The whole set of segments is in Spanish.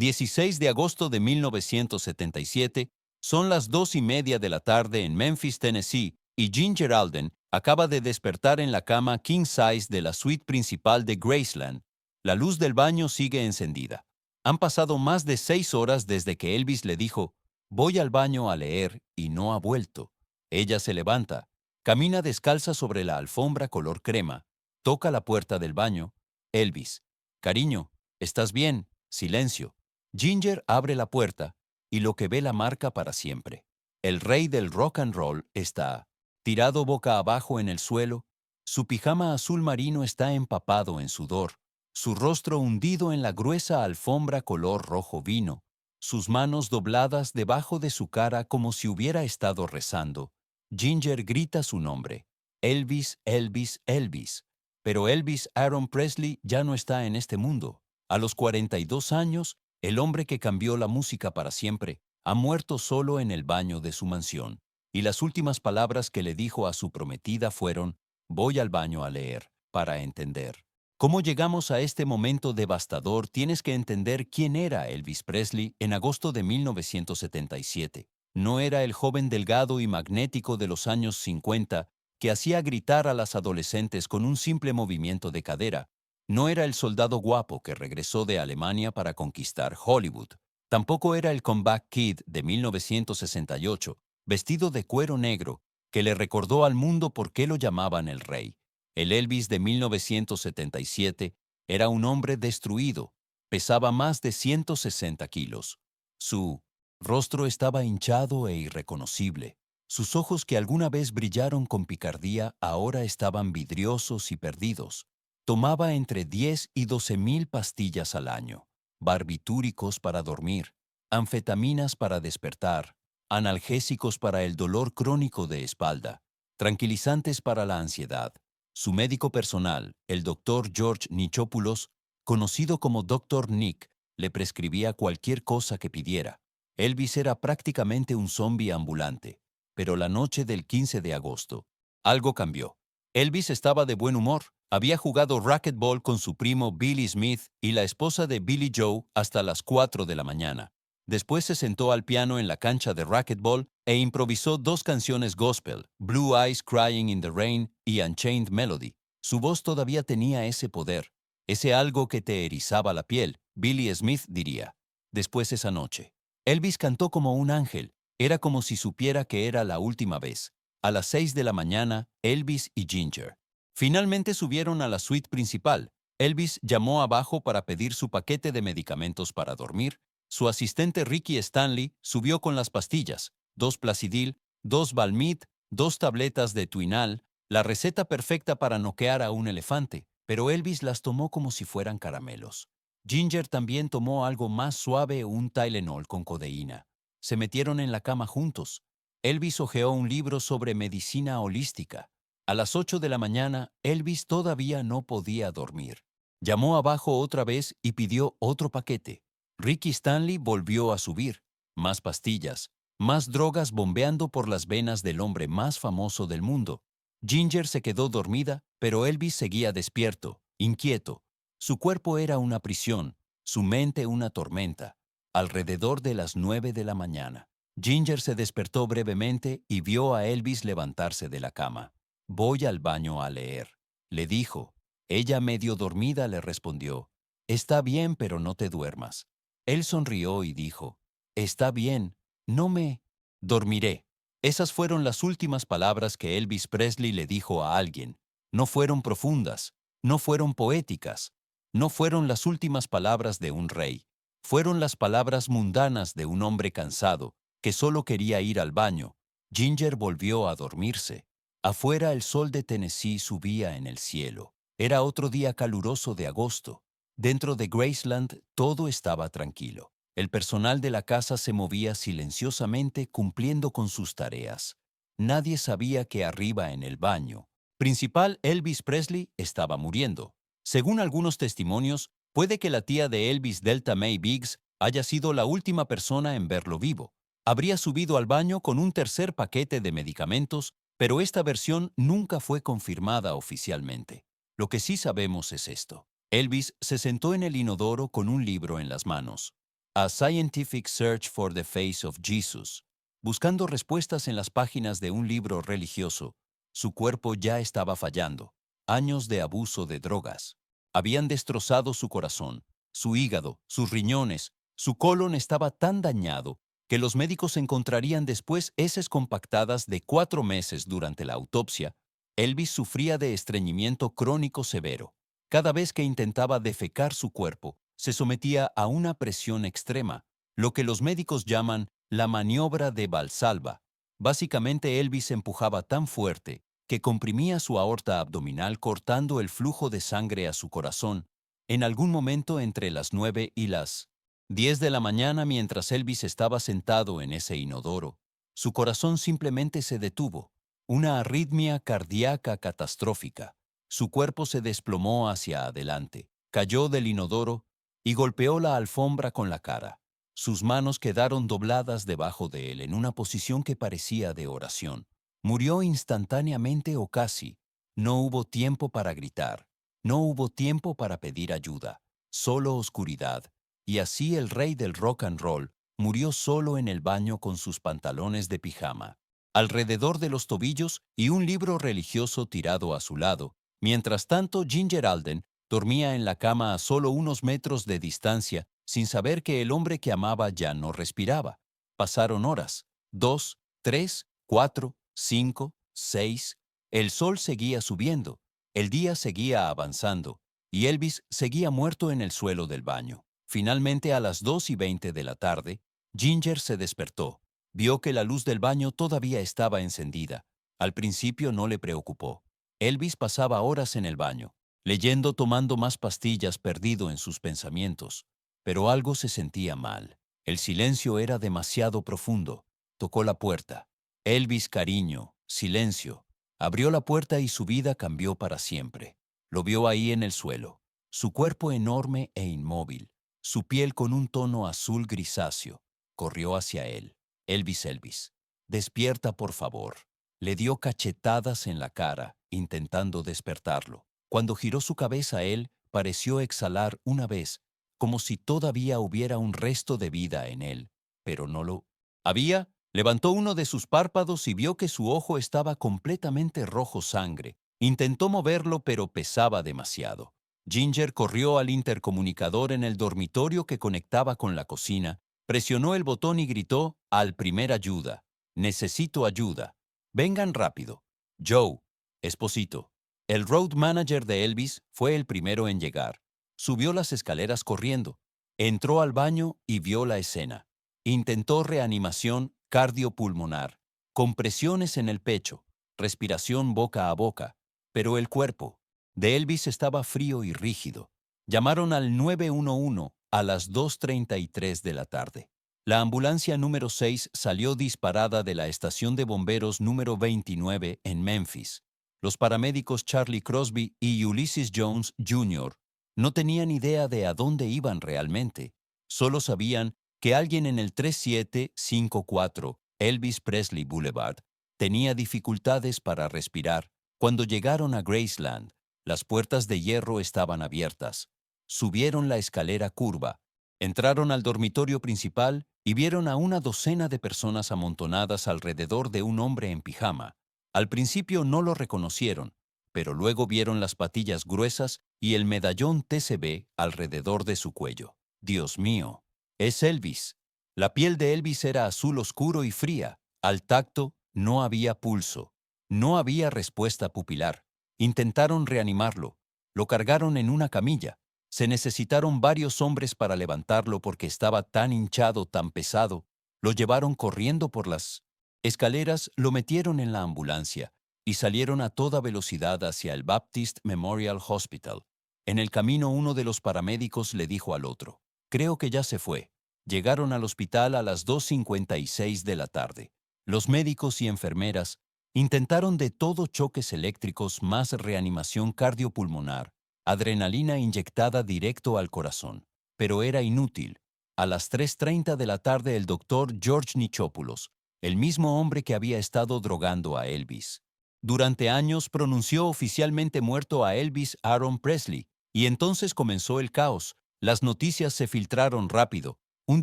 16 de agosto de 1977, son las 2:30 de la tarde en Memphis, Tennessee, y Ginger Alden acaba de despertar en la cama king size de la suite principal de Graceland. La luz del baño sigue encendida. Han pasado más de 6 horas desde que Elvis le dijo, voy al baño a leer, y no ha vuelto. Ella se levanta, camina descalza sobre la alfombra color crema, toca la puerta del baño. Elvis, cariño, ¿estás bien? Silencio. Ginger abre la puerta y lo que ve la marca para siempre. El rey del rock and roll está tirado boca abajo en el suelo, su pijama azul marino está empapado en sudor, su rostro hundido en la gruesa alfombra color rojo vino, sus manos dobladas debajo de su cara como si hubiera estado rezando. Ginger grita su nombre. Elvis, Elvis, Elvis. Pero Elvis Aaron Presley ya no está en este mundo. A los 42 años, el hombre que cambió la música para siempre ha muerto solo en el baño de su mansión. Y las últimas palabras que le dijo a su prometida fueron, voy al baño a leer, para entender. ¿Cómo llegamos a este momento devastador? Tienes que entender quién era Elvis Presley en agosto de 1977. No era el joven delgado y magnético de los años 50 que hacía gritar a las adolescentes con un simple movimiento de cadera. No era el soldado guapo que regresó de Alemania para conquistar Hollywood. Tampoco era el Comeback Kid de 1968, vestido de cuero negro, que le recordó al mundo por qué lo llamaban el rey. El Elvis de 1977 era un hombre destruido, pesaba más de 160 kilos. Su rostro estaba hinchado e irreconocible. Sus ojos que alguna vez brillaron con picardía ahora estaban vidriosos y perdidos. Tomaba entre 10 y 12,000 pastillas al año, barbitúricos para dormir, anfetaminas para despertar, analgésicos para el dolor crónico de espalda, tranquilizantes para la ansiedad. Su médico personal, el doctor George Nichopoulos, conocido como Dr. Nick, le prescribía cualquier cosa que pidiera. Elvis era prácticamente un zombi ambulante. Pero la noche del 15 de agosto, algo cambió. Elvis estaba de buen humor. Había jugado racquetball con su primo Billy Smith y la esposa de Billy Joe hasta las 4 de la mañana. Después se sentó al piano en la cancha de racquetball e improvisó 2 canciones gospel, Blue Eyes Crying in the Rain y Unchained Melody. Su voz todavía tenía ese poder, ese algo que te erizaba la piel, Billy Smith diría. Después esa noche, Elvis cantó como un ángel. Era como si supiera que era la última vez. A las 6 de la mañana, Elvis y Ginger finalmente subieron a la suite principal. Elvis llamó abajo para pedir su paquete de medicamentos para dormir. Su asistente Ricky Stanley subió con las pastillas, 2 Placidil, 2 Valmid, 2 tabletas de Tuinal, la receta perfecta para noquear a un elefante, pero Elvis las tomó como si fueran caramelos. Ginger también tomó algo más suave, un Tylenol con codeína. Se metieron en la cama juntos. Elvis hojeó un libro sobre medicina holística. A las 8 de la mañana, Elvis todavía no podía dormir. Llamó abajo otra vez y pidió otro paquete. Ricky Stanley volvió a subir. Más pastillas, más drogas bombeando por las venas del hombre más famoso del mundo. Ginger se quedó dormida, pero Elvis seguía despierto, inquieto. Su cuerpo era una prisión, su mente una tormenta. Alrededor de las 9 de la mañana, Ginger se despertó brevemente y vio a Elvis levantarse de la cama. Voy al baño a leer, le dijo. Ella medio dormida le respondió, está bien, pero no te duermas. Él sonrió y dijo, está bien, no me dormiré. Esas fueron las últimas palabras que Elvis Presley le dijo a alguien. No fueron profundas, no fueron poéticas, no fueron las últimas palabras de un rey. Fueron las palabras mundanas de un hombre cansado, que solo quería ir al baño. Ginger volvió a dormirse. Afuera el sol de Tennessee subía en el cielo. Era otro día caluroso de agosto. Dentro de Graceland todo estaba tranquilo. El personal de la casa se movía silenciosamente cumpliendo con sus tareas. Nadie sabía que arriba en el baño principal Elvis Presley estaba muriendo. Según algunos testimonios, puede que la tía de Elvis, Delta Mae Biggs, haya sido la última persona en verlo vivo. Habría subido al baño con un tercer paquete de medicamentos, pero esta versión nunca fue confirmada oficialmente. Lo que sí sabemos es esto. Elvis se sentó en el inodoro con un libro en las manos. A Scientific Search for the Face of Jesus. Buscando respuestas en las páginas de un libro religioso, su cuerpo ya estaba fallando. Años de abuso de drogas habían destrozado su corazón, su hígado, sus riñones, su colon estaba tan dañado que los médicos encontrarían después heces compactadas de 4 meses durante la autopsia. Elvis sufría de estreñimiento crónico severo. Cada vez que intentaba defecar su cuerpo, se sometía a una presión extrema, lo que los médicos llaman la maniobra de Valsalva. Básicamente Elvis empujaba tan fuerte que comprimía su aorta abdominal cortando el flujo de sangre a su corazón. En algún momento entre las 9 y las 10 de la mañana, mientras Elvis estaba sentado en ese inodoro, su corazón simplemente se detuvo. Una arritmia cardíaca catastrófica. Su cuerpo se desplomó hacia adelante, cayó del inodoro y golpeó la alfombra con la cara. Sus manos quedaron dobladas debajo de él en una posición que parecía de oración. Murió instantáneamente o casi. No hubo tiempo para gritar. No hubo tiempo para pedir ayuda. Solo oscuridad. Y así el rey del rock and roll murió solo en el baño con sus pantalones de pijama, alrededor de los tobillos y un libro religioso tirado a su lado. Mientras tanto, Ginger Alden dormía en la cama a solo unos metros de distancia, sin saber que el hombre que amaba ya no respiraba. Pasaron horas, 2, 3, 4, 5, 6. El sol seguía subiendo, el día seguía avanzando, y Elvis seguía muerto en el suelo del baño. Finalmente, a las 2:20 de la tarde, Ginger se despertó. Vio que la luz del baño todavía estaba encendida. Al principio no le preocupó. Elvis pasaba horas en el baño, leyendo, tomando más pastillas, perdido en sus pensamientos. Pero algo se sentía mal. El silencio era demasiado profundo. Tocó la puerta. Elvis, cariño, silencio. Abrió la puerta y su vida cambió para siempre. Lo vio ahí en el suelo, su cuerpo enorme e inmóvil, su piel con un tono azul grisáceo. Corrió hacia él. Elvis, Elvis, despierta por favor. Le dio cachetadas en la cara, intentando despertarlo. Cuando giró su cabeza, él pareció exhalar una vez, como si todavía hubiera un resto de vida en él, pero no lo había. Levantó uno de sus párpados y vio que su ojo estaba completamente rojo sangre. Intentó moverlo, pero pesaba demasiado. Ginger corrió al intercomunicador en el dormitorio que conectaba con la cocina, presionó el botón y gritó: «Al primer ayuda. Necesito ayuda. Vengan rápido». Joe, Esposito, el road manager de Elvis, fue el primero en llegar. Subió las escaleras corriendo. Entró al baño y vio la escena. Intentó reanimación cardiopulmonar, compresiones en el pecho, respiración boca a boca, pero el cuerpo de Elvis estaba frío y rígido. Llamaron al 911 a las 2:33 de la tarde. La ambulancia número 6 salió disparada de la estación de bomberos número 29 en Memphis. Los paramédicos Charlie Crosby y Ulysses Jones Jr. no tenían idea de a dónde iban realmente. Solo sabían que alguien en el 3754 Elvis Presley Boulevard tenía dificultades para respirar. Cuando llegaron a Graceland, las puertas de hierro estaban abiertas. Subieron la escalera curva, entraron al dormitorio principal y vieron a una docena de personas amontonadas alrededor de un hombre en pijama. Al principio no lo reconocieron, pero luego vieron las patillas gruesas y el medallón TCB alrededor de su cuello. Dios mío, es Elvis. La piel de Elvis era azul oscuro y fría. Al tacto no había pulso. No había respuesta pupilar. Intentaron reanimarlo. Lo cargaron en una camilla. Se necesitaron varios hombres para levantarlo porque estaba tan hinchado, tan pesado. Lo llevaron corriendo por las escaleras, lo metieron en la ambulancia y salieron a toda velocidad hacia el Baptist Memorial Hospital. En el camino, uno de los paramédicos le dijo al otro: «Creo que ya se fue». Llegaron al hospital a las 2:56 de la tarde. Los médicos y enfermeras intentaron de todo: choques eléctricos, más reanimación cardiopulmonar, adrenalina inyectada directo al corazón. Pero era inútil. A las 3:30 de la tarde, el doctor George Nichopoulos, el mismo hombre que había estado drogando a Elvis durante años, pronunció oficialmente muerto a Elvis Aaron Presley, y entonces comenzó el caos. Las noticias se filtraron rápido. Un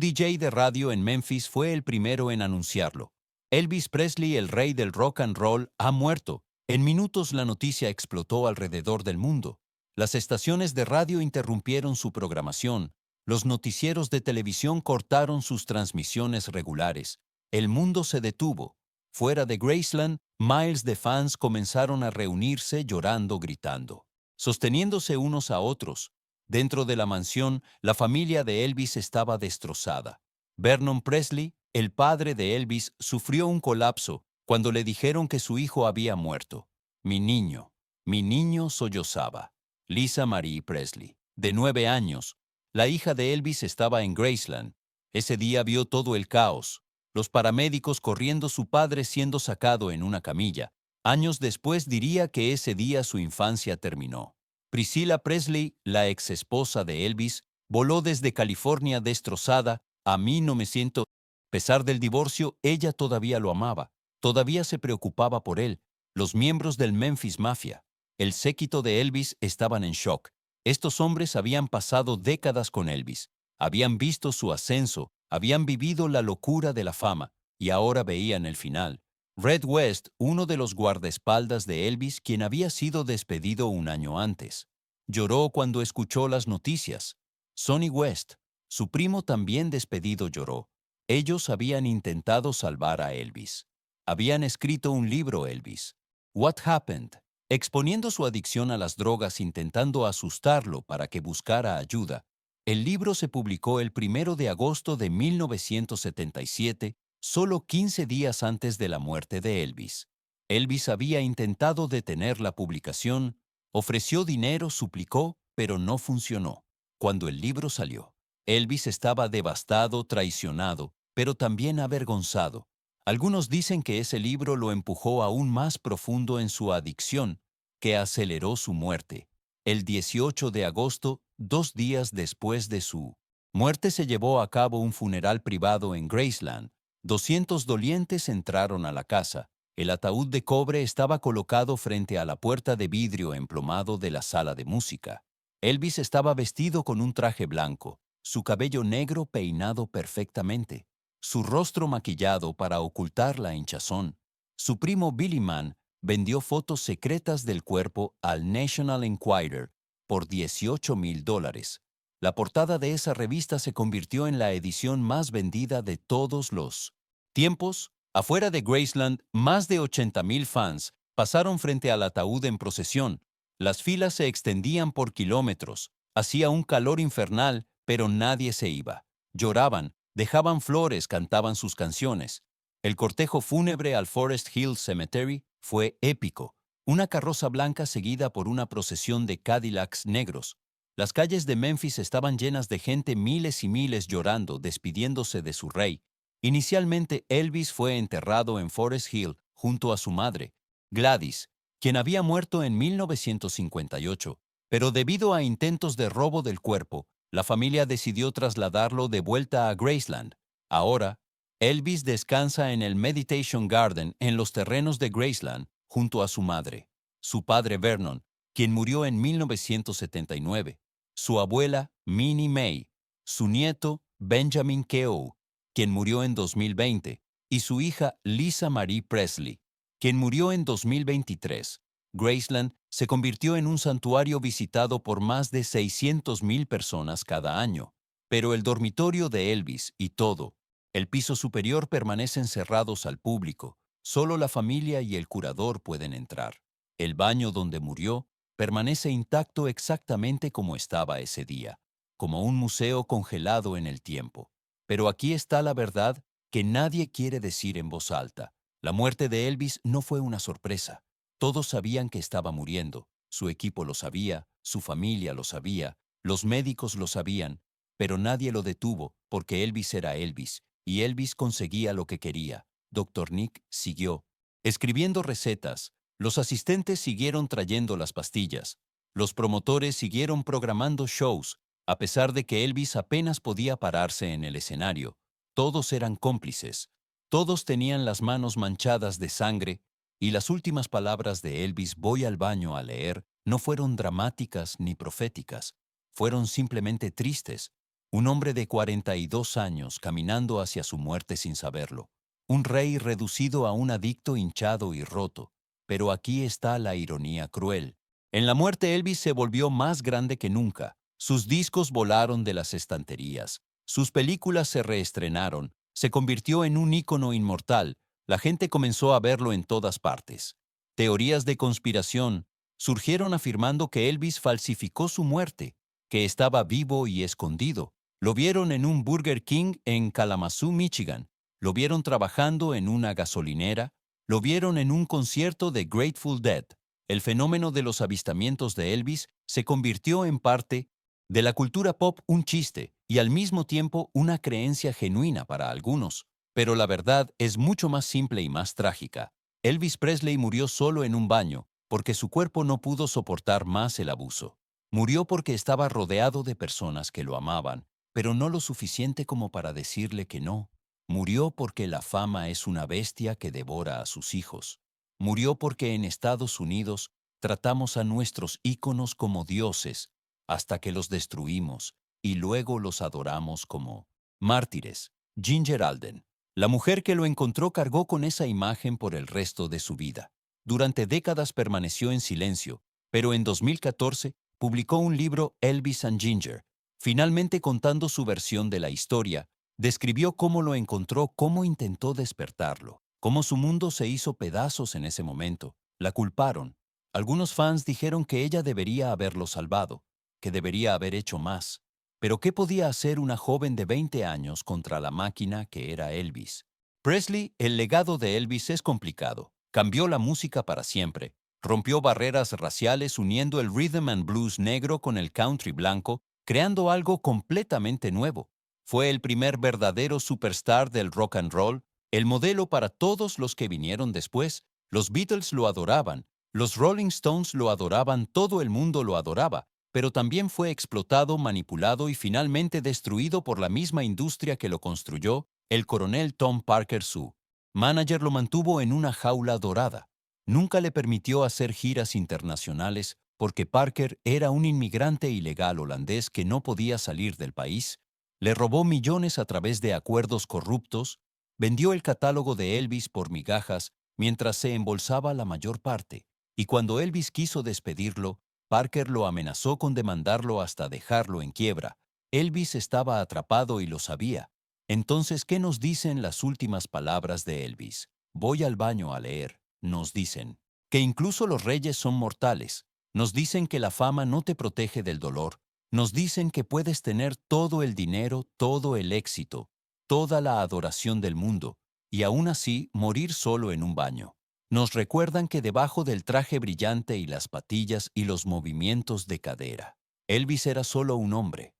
DJ de radio en Memphis fue el primero en anunciarlo. Elvis Presley, el rey del rock and roll, ha muerto. En minutos la noticia explotó alrededor del mundo. Las estaciones de radio interrumpieron su programación. Los noticieros de televisión cortaron sus transmisiones regulares. El mundo se detuvo. Fuera de Graceland, miles de fans comenzaron a reunirse llorando, gritando, sosteniéndose unos a otros. Dentro de la mansión, la familia de Elvis estaba destrozada. Vernon Presley, el padre de Elvis, sufrió un colapso cuando le dijeron que su hijo había muerto. Mi niño sollozaba. Lisa Marie Presley, de 9 años. La hija de Elvis estaba en Graceland. Ese día vio todo el caos. Los paramédicos corriendo, su padre siendo sacado en una camilla. Años después diría que ese día su infancia terminó. Priscilla Presley, la ex esposa de Elvis, voló desde California destrozada. A mí no me siento. A pesar del divorcio, ella todavía lo amaba. Todavía se preocupaba por él. Los miembros del Memphis Mafia, el séquito de Elvis, estaban en shock. Estos hombres habían pasado décadas con Elvis. Habían visto su ascenso, habían vivido la locura de la fama, y ahora veían el final. Red West, uno de los guardaespaldas de Elvis, quien había sido despedido un año antes, lloró cuando escuchó las noticias. Sonny West, su primo también despedido, lloró. Ellos habían intentado salvar a Elvis. Habían escrito un libro, Elvis. What Happened, exponiendo su adicción a las drogas, intentando asustarlo para que buscara ayuda. El libro se publicó el 1 de agosto de 1977, solo 15 días antes de la muerte de Elvis. Elvis había intentado detener la publicación, ofreció dinero, suplicó, pero no funcionó. Cuando el libro salió, Elvis estaba devastado, traicionado, pero también avergonzado. Algunos dicen que ese libro lo empujó aún más profundo en su adicción, que aceleró su muerte. El 18 de agosto, 2 días después de su muerte, se llevó a cabo un funeral privado en Graceland. 200 dolientes entraron a la casa. El ataúd de cobre estaba colocado frente a la puerta de vidrio emplomado de la sala de música. Elvis estaba vestido con un traje blanco, su cabello negro peinado perfectamente, su rostro maquillado para ocultar la hinchazón. Su primo Billy Mann vendió fotos secretas del cuerpo al National Enquirer por $18,000. La portada de esa revista se convirtió en la edición más vendida de todos los tiempos. Afuera de Graceland, más de 80,000 fans pasaron frente al ataúd en procesión. Las filas se extendían por kilómetros. Hacía un calor infernal, pero nadie se iba. Lloraban, dejaban flores, cantaban sus canciones. El cortejo fúnebre al Forest Hill Cemetery fue épico. Una carroza blanca seguida por una procesión de Cadillacs negros. Las calles de Memphis estaban llenas de gente, miles y miles llorando, despidiéndose de su rey. Inicialmente, Elvis fue enterrado en Forest Hill junto a su madre, Gladys, quien había muerto en 1958, pero debido a intentos de robo del cuerpo, la familia decidió trasladarlo de vuelta a Graceland. Ahora, Elvis descansa en el Meditation Garden en los terrenos de Graceland junto a su madre, su padre Vernon, quien murió en 1979, su abuela Minnie May, su nieto Benjamin Keough, quien murió en 2020, y su hija Lisa Marie Presley, quien murió en 2023. Graceland se convirtió en un santuario visitado por más de 600,000 personas cada año, pero el dormitorio de Elvis y todo, el piso superior, permanecen cerrados al público. Solo la familia y el curador pueden entrar. El baño donde murió permanece intacto exactamente como estaba ese día, como un museo congelado en el tiempo. Pero aquí está la verdad que nadie quiere decir en voz alta. La muerte de Elvis no fue una sorpresa. Todos sabían que estaba muriendo. Su equipo lo sabía, su familia lo sabía, los médicos lo sabían, pero nadie lo detuvo porque Elvis era Elvis y Elvis conseguía lo que quería. Dr. Nick siguió escribiendo recetas. Los asistentes siguieron trayendo las pastillas. Los promotores siguieron programando shows, a pesar de que Elvis apenas podía pararse en el escenario. Todos eran cómplices. Todos tenían las manos manchadas de sangre, y las últimas palabras de Elvis, "voy al baño a leer", no fueron dramáticas ni proféticas. Fueron simplemente tristes. Un hombre de 42 años caminando hacia su muerte sin saberlo. Un rey reducido a un adicto hinchado y roto. Pero aquí está la ironía cruel. En la muerte Elvis se volvió más grande que nunca. Sus discos volaron de las estanterías. Sus películas se reestrenaron. Se convirtió en un ícono inmortal. La gente comenzó a verlo en todas partes. Teorías de conspiración surgieron afirmando que Elvis falsificó su muerte, que estaba vivo y escondido. Lo vieron en un Burger King en Kalamazoo, Michigan. Lo vieron trabajando en una gasolinera. Lo vieron en un concierto de Grateful Dead. El fenómeno de los avistamientos de Elvis se convirtió en parte de la cultura pop un chiste y al mismo tiempo una creencia genuina para algunos. Pero la verdad es mucho más simple y más trágica. Elvis Presley murió solo en un baño porque su cuerpo no pudo soportar más el abuso. Murió porque estaba rodeado de personas que lo amaban, pero no lo suficiente como para decirle que no. Murió porque la fama es una bestia que devora a sus hijos. Murió porque en Estados Unidos tratamos a nuestros íconos como dioses hasta que los destruimos y luego los adoramos como mártires. Ginger Alden. La mujer que lo encontró cargó con esa imagen por el resto de su vida. Durante décadas permaneció en silencio, pero en 2014 publicó un libro, Elvis and Ginger. Finalmente, contando su versión de la historia, describió cómo lo encontró, cómo intentó despertarlo, cómo su mundo se hizo pedazos en ese momento. La culparon. Algunos fans dijeron que ella debería haberlo salvado, que debería haber hecho más. Pero ¿qué podía hacer una joven de 20 años contra la máquina que era Elvis? Presley, el legado de Elvis es complicado. Cambió la música para siempre. Rompió barreras raciales uniendo el rhythm and blues negro con el country blanco, creando algo completamente nuevo. Fue el primer verdadero superstar del rock and roll, el modelo para todos los que vinieron después. Los Beatles lo adoraban, los Rolling Stones lo adoraban, todo el mundo lo adoraba, pero también fue explotado, manipulado y finalmente destruido por la misma industria que lo construyó, el coronel Tom Parker, su manager, lo mantuvo en una jaula dorada. Nunca le permitió hacer giras internacionales porque Parker era un inmigrante ilegal holandés que no podía salir del país. Le robó millones a través de acuerdos corruptos, vendió el catálogo de Elvis por migajas mientras se embolsaba la mayor parte, y cuando Elvis quiso despedirlo, Parker lo amenazó con demandarlo hasta dejarlo en quiebra. Elvis estaba atrapado y lo sabía. Entonces, ¿qué nos dicen las últimas palabras de Elvis? Voy al baño a leer. Nos dicen que incluso los reyes son mortales. Nos dicen que la fama no te protege del dolor. Nos dicen que puedes tener todo el dinero, todo el éxito, toda la adoración del mundo, y aún así morir solo en un baño. Nos recuerdan que debajo del traje brillante y las patillas y los movimientos de cadera, Elvis era solo un hombre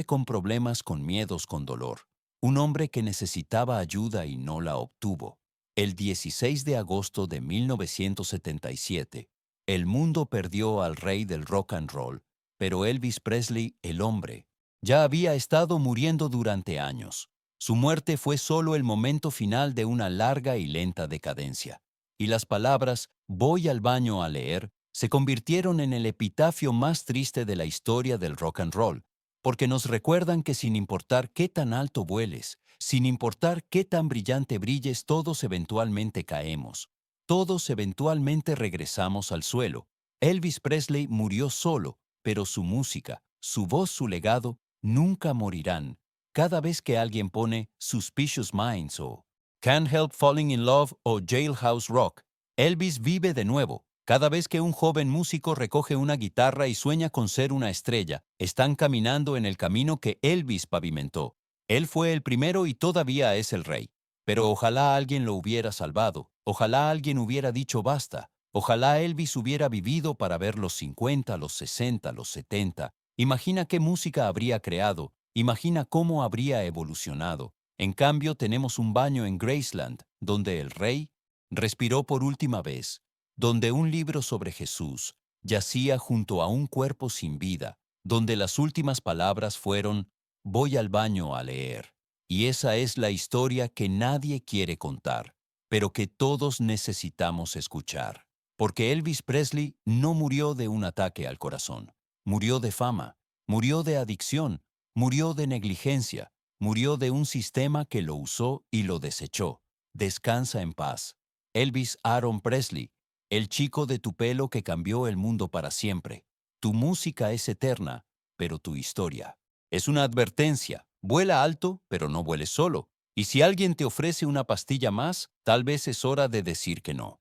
con problemas, con miedos, con dolor, un hombre que necesitaba ayuda y no la obtuvo. El 16 de agosto de 1977, el mundo perdió al rey del rock and roll, pero Elvis Presley, el hombre, ya había estado muriendo durante años. Su muerte fue solo el momento final de una larga y lenta decadencia. Y las palabras «voy al baño a leer» se convirtieron en el epitafio más triste de la historia del rock and roll, porque nos recuerdan que sin importar qué tan alto vueles, sin importar qué tan brillante brilles, todos eventualmente caemos. Todos eventualmente regresamos al suelo. Elvis Presley murió solo, pero su música, su voz, su legado, nunca morirán. Cada vez que alguien pone Suspicious Minds o Can't Help Falling in Love o Jailhouse Rock, Elvis vive de nuevo. Cada vez que un joven músico recoge una guitarra y sueña con ser una estrella, están caminando en el camino que Elvis pavimentó. Él fue el primero y todavía es el rey. Pero ojalá alguien lo hubiera salvado, ojalá alguien hubiera dicho basta, ojalá Elvis hubiera vivido para ver los 50, los 60, los 70. Imagina qué música habría creado, imagina cómo habría evolucionado. En cambio, tenemos un baño en Graceland, donde el rey respiró por última vez, donde un libro sobre Jesús yacía junto a un cuerpo sin vida, donde las últimas palabras fueron, voy al baño a leer. Y esa es la historia que nadie quiere contar, pero que todos necesitamos escuchar. Porque Elvis Presley no murió de un ataque al corazón, murió de fama, murió de adicción, Murió de negligencia, murió de un sistema que lo usó y lo desechó. Descansa en paz. Elvis Aaron Presley, el chico de tu pelo que cambió el mundo para siempre. Tu música es eterna, pero tu historia. Es una advertencia. Vuela alto, pero no vueles solo. Y si alguien te ofrece una pastilla más, tal vez es hora de decir que no.